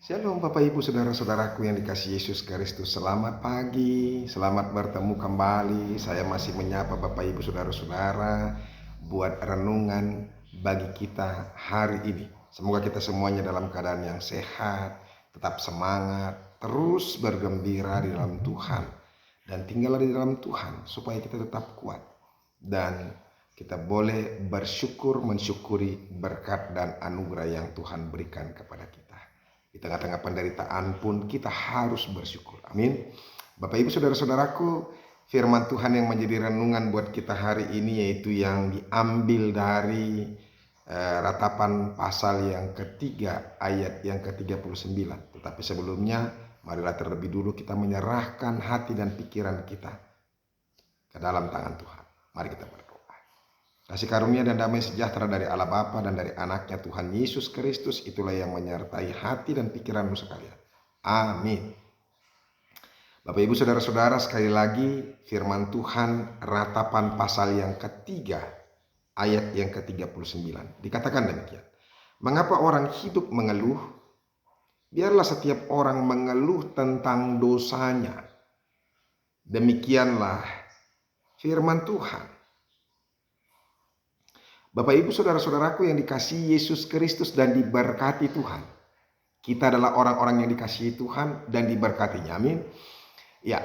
Shalom Bapak Ibu Saudara-saudaraku yang dikasihi Yesus Kristus. Selamat pagi, selamat bertemu kembali. Saya masih menyapa Bapak Ibu Saudara-saudara buat renungan bagi kita hari ini. Semoga kita semuanya dalam keadaan yang sehat, tetap semangat, terus bergembira di dalam Tuhan. Dan tinggallah di dalam Tuhan supaya kita tetap kuat. Dan kita boleh bersyukur mensyukuri berkat dan anugerah yang Tuhan berikan kepada kita. Di tengah-tengah penderitaan pun kita harus bersyukur. Amin. Bapak Ibu Saudara-saudaraku, firman Tuhan yang menjadi renungan buat kita hari ini yaitu yang diambil dari ratapan pasal yang ketiga ayat yang ke-39. Tetapi sebelumnya marilah terlebih dulu kita menyerahkan hati dan pikiran kita ke dalam tangan Tuhan. Mari kita berdoa. Kasih karunia dan damai sejahtera dari Allah Bapa dan dari anaknya Tuhan Yesus Kristus itulah yang menyertai hati dan pikiranmu sekalian. Amin. Bapak Ibu Saudara-saudara, sekali lagi firman Tuhan ratapan pasal yang ketiga ayat yang ke-39. Dikatakan demikian. Mengapa orang hidup mengeluh? Biarlah setiap orang mengeluh tentang dosanya. Demikianlah firman Tuhan. Bapak Ibu Saudara-saudaraku yang dikasihi Yesus Kristus dan diberkati Tuhan. Kita adalah orang-orang yang dikasihi Tuhan dan diberkatinya. Amin. Ya,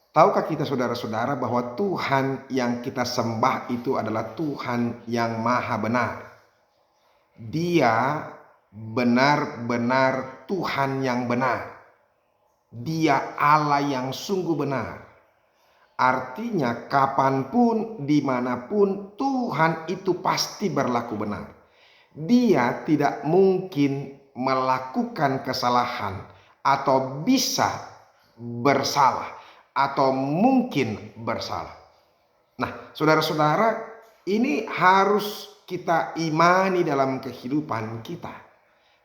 tahukah kita saudara-saudara bahwa Tuhan yang kita sembah itu adalah Tuhan yang maha benar. Dia benar-benar Tuhan yang benar. Dia Allah yang sungguh benar. Artinya kapanpun, dimanapun Tuhan itu pasti berlaku benar. Dia tidak mungkin melakukan kesalahan atau bisa bersalah atau mungkin bersalah. Nah, saudara-saudara, ini harus kita imani dalam kehidupan kita.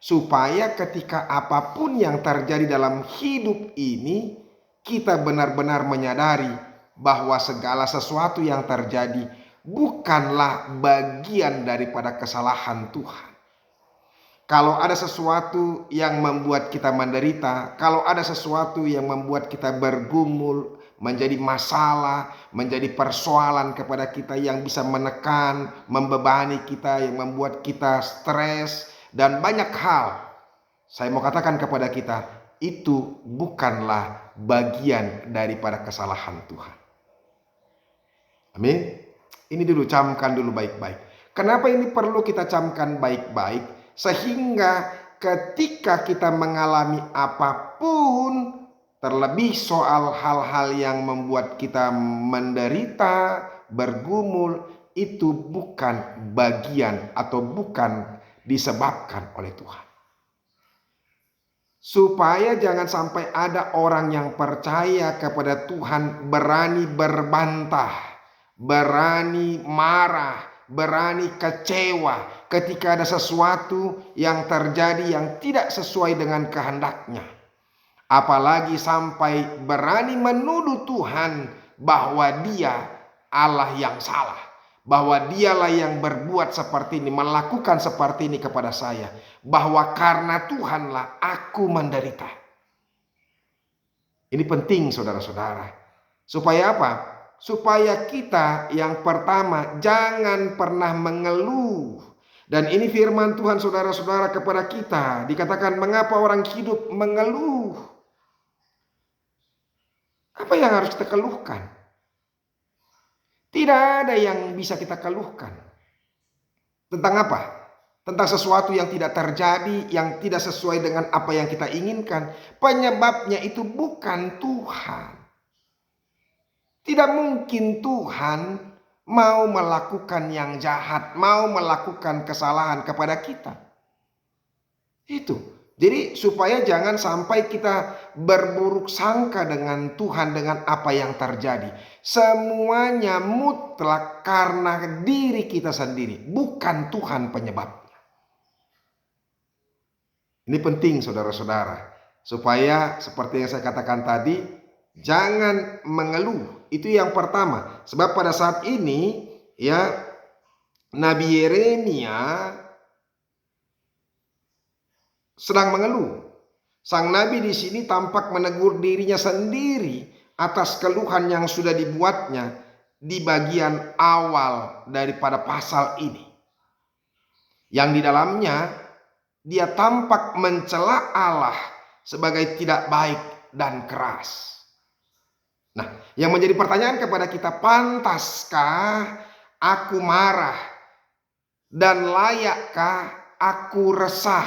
Supaya ketika apapun yang terjadi dalam hidup ini, kita benar-benar menyadari bahwa segala sesuatu yang terjadi bukanlah bagian daripada kesalahan Tuhan. Kalau ada sesuatu yang membuat kita menderita, kalau ada sesuatu yang membuat kita bergumul, menjadi masalah, menjadi persoalan kepada kita yang bisa menekan, membebani kita, yang membuat kita stres, dan banyak hal. Saya mau katakan kepada kita, itu bukanlah bagian daripada kesalahan Tuhan. Amin. Ini dulu, camkan dulu baik-baik. Kenapa ini perlu kita camkan baik-baik? Sehingga ketika kita mengalami apapun, terlebih soal hal-hal yang membuat kita menderita, bergumul, itu bukan bagian atau bukan disebabkan oleh Tuhan. Supaya jangan sampai ada orang yang percaya kepada Tuhan berani berbantah, berani marah, berani kecewa ketika ada sesuatu yang terjadi yang tidak sesuai dengan kehendaknya. Apalagi sampai berani menuduh Tuhan bahwa Dia Allah yang salah, bahwa Dialah yang berbuat seperti ini, melakukan seperti ini kepada saya, bahwa karena Tuhanlah aku menderita. Ini penting saudara-saudara. Supaya apa? Supaya kita yang pertama jangan pernah mengeluh. Dan ini firman Tuhan saudara-saudara kepada kita. Dikatakan mengapa orang hidup mengeluh. Apa yang harus kita keluhkan? Tidak ada yang bisa kita keluhkan. Tentang apa? Tentang sesuatu yang tidak terjadi, yang tidak sesuai dengan apa yang kita inginkan. Penyebabnya itu bukan Tuhan. Tidak mungkin Tuhan mau melakukan yang jahat, mau melakukan kesalahan kepada kita. Itu. Jadi supaya jangan sampai kita berburuk sangka dengan Tuhan dengan apa yang terjadi. Semuanya mutlak karena diri kita sendiri, bukan Tuhan penyebabnya. Ini penting saudara-saudara. Supaya seperti yang saya katakan tadi, jangan mengeluh. Itu yang pertama. Sebab pada saat ini ya Nabi Yeremia sedang mengeluh. Sang nabi di sini tampak menegur dirinya sendiri atas keluhan yang sudah dibuatnya di bagian awal daripada pasal ini. Yang di dalamnya dia tampak mencela Allah sebagai tidak baik dan keras. Nah, yang menjadi pertanyaan kepada kita, pantaskah aku marah? Dan layakkah aku resah?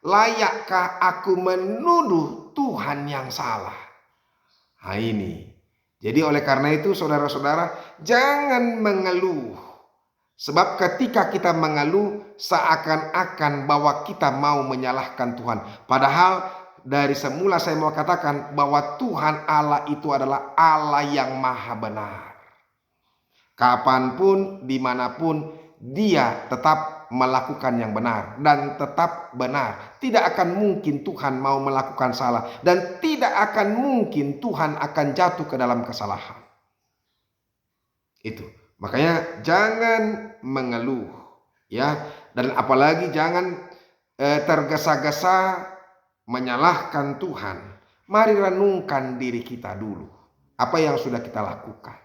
Layakkah aku menuduh Tuhan yang salah? Nah ini. Jadi oleh karena itu saudara-saudara, jangan mengeluh. Sebab ketika kita mengeluh, seakan-akan bahwa kita mau menyalahkan Tuhan. Padahal dari semula saya mau katakan bahwa Tuhan Allah itu adalah Allah yang maha benar. Kapanpun, dimanapun, dia tetap melakukan yang benar dan tetap benar. Tidak akan mungkin Tuhan mau melakukan salah, dan tidak akan mungkin Tuhan akan jatuh ke dalam kesalahan. Itu. Makanya jangan mengeluh, ya, dan apalagi jangan tergesa-gesa menyalahkan Tuhan. Mari renungkan diri kita dulu. Apa yang sudah kita lakukan.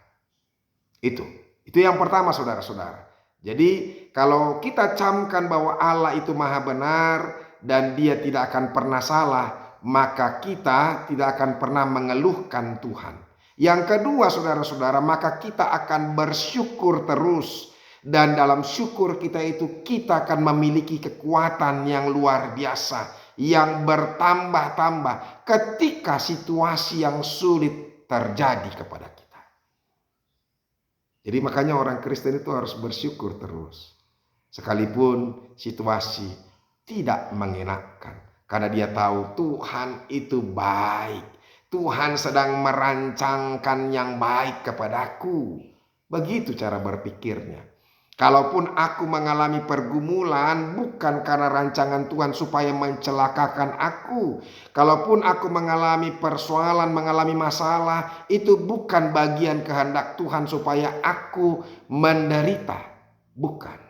Itu yang pertama saudara-saudara. Jadi kalau kita camkan bahwa Allah itu maha benar dan dia tidak akan pernah salah, maka kita tidak akan pernah mengeluhkan Tuhan. Yang kedua saudara-saudara, maka kita akan bersyukur terus. Dan dalam syukur kita itu kita akan memiliki kekuatan yang luar biasa, yang bertambah-tambah ketika situasi yang sulit terjadi kepada kita. Jadi makanya orang Kristen itu harus bersyukur terus. Sekalipun situasi tidak mengenakan. Karena dia tahu Tuhan itu baik. Tuhan sedang merancangkan yang baik kepadaku. Begitu cara berpikirnya. Kalaupun aku mengalami pergumulan, bukan karena rancangan Tuhan supaya mencelakakan aku. Kalaupun aku mengalami persoalan, mengalami masalah, itu bukan bagian kehendak Tuhan supaya aku menderita. Bukan.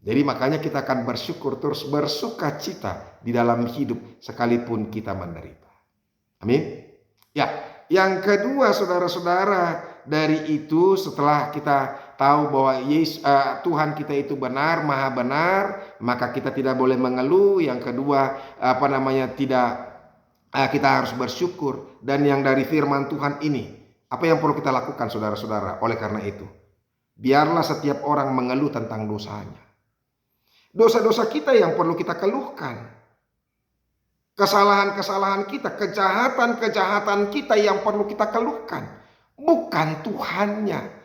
Jadi makanya kita akan bersyukur terus, bersuka cita di dalam hidup sekalipun kita menderita. Amin. Ya, yang kedua saudara-saudara, dari itu setelah kita tahu bahwa Tuhan kita itu benar, maha benar, maka kita tidak boleh mengeluh. Yang kedua, kita harus bersyukur. Dan yang dari firman Tuhan ini, apa yang perlu kita lakukan saudara-saudara? Oleh karena itu, biarlah setiap orang mengeluh tentang dosanya. Dosa-dosa kita yang perlu kita keluhkan. Kesalahan-kesalahan kita, kejahatan-kejahatan kita yang perlu kita keluhkan. Bukan Tuhannya.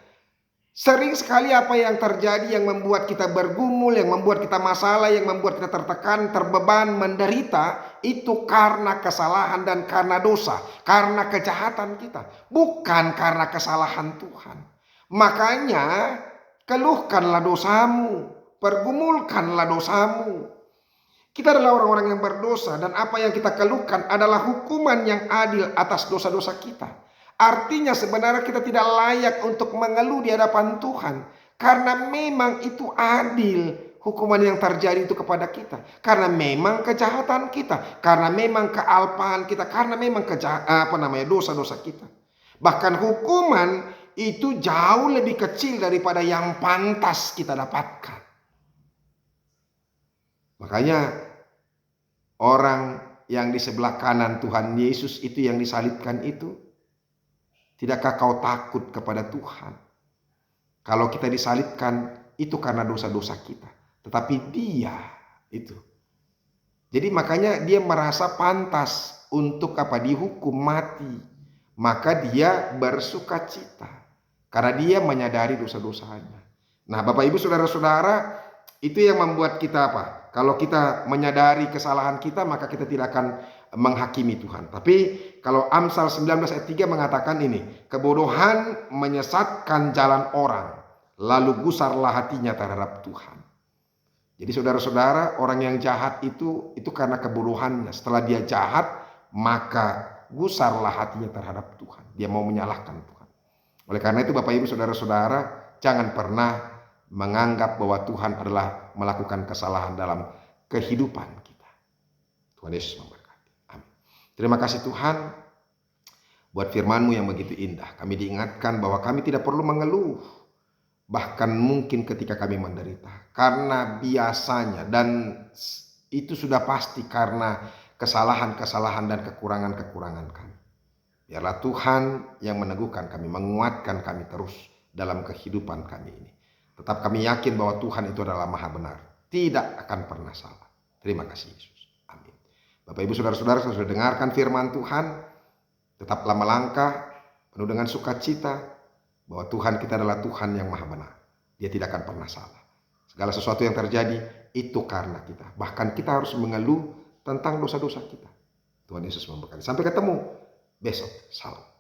Sering sekali apa yang terjadi yang membuat kita bergumul, yang membuat kita masalah, yang membuat kita tertekan, terbeban, menderita, itu karena kesalahan dan karena dosa, karena kejahatan kita, bukan karena kesalahan Tuhan. Makanya keluhkanlah dosamu, pergumulkanlah dosamu. Kita adalah orang-orang yang berdosa, dan apa yang kita keluhkan adalah hukuman yang adil atas dosa-dosa kita. Artinya sebenarnya kita tidak layak untuk mengeluh di hadapan Tuhan. Karena memang itu adil hukuman yang terjadi itu kepada kita. Karena memang kejahatan kita. Karena memang kealpaan kita. Karena memang dosa-dosa kita. Bahkan hukuman itu jauh lebih kecil daripada yang pantas kita dapatkan. Makanya orang yang di sebelah kanan Tuhan Yesus itu yang disalibkan itu, tidakkah kau takut kepada Tuhan? Kalau kita disalibkan itu karena dosa-dosa kita, tetapi dia itu. Jadi makanya dia merasa pantas untuk dihukum mati. Maka dia bersuka cita karena dia menyadari dosa-dosanya. Nah, Bapak Ibu saudara-saudara, itu yang membuat kita apa? Kalau kita menyadari kesalahan kita, maka kita tidak akan menghakimi Tuhan. Tapi kalau Amsal 19 ayat 3 mengatakan ini, kebodohan menyesatkan jalan orang, lalu gusarlah hatinya terhadap Tuhan. Jadi saudara-saudara, orang yang jahat itu karena kebodohannya. Setelah dia jahat, maka gusarlah hatinya terhadap Tuhan. Dia mau menyalahkan Tuhan. Oleh karena itu Bapak Ibu saudara-saudara, jangan pernah menganggap bahwa Tuhan adalah melakukan kesalahan dalam kehidupan kita. Tuhan Yesus memberkati. Terima kasih Tuhan buat firman-Mu yang begitu indah. Kami diingatkan bahwa kami tidak perlu mengeluh, bahkan mungkin ketika kami menderita, karena biasanya, dan itu sudah pasti karena kesalahan-kesalahan dan kekurangan-kekurangan kami. Biarlah Tuhan yang meneguhkan kami, menguatkan kami terus dalam kehidupan kami ini. Tetap kami yakin bahwa Tuhan itu adalah Maha benar, tidak akan pernah salah. Terima kasih Yesus. Amin. Bapak Ibu Saudara-saudara, sudah dengarkan firman Tuhan. Tetaplah melangkah penuh dengan sukacita bahwa Tuhan kita adalah Tuhan yang Maha benar. Dia tidak akan pernah salah. Segala sesuatu yang terjadi itu karena kita. Bahkan kita harus mengeluh tentang dosa-dosa kita. Tuhan Yesus memberkati. Sampai ketemu besok. Salam.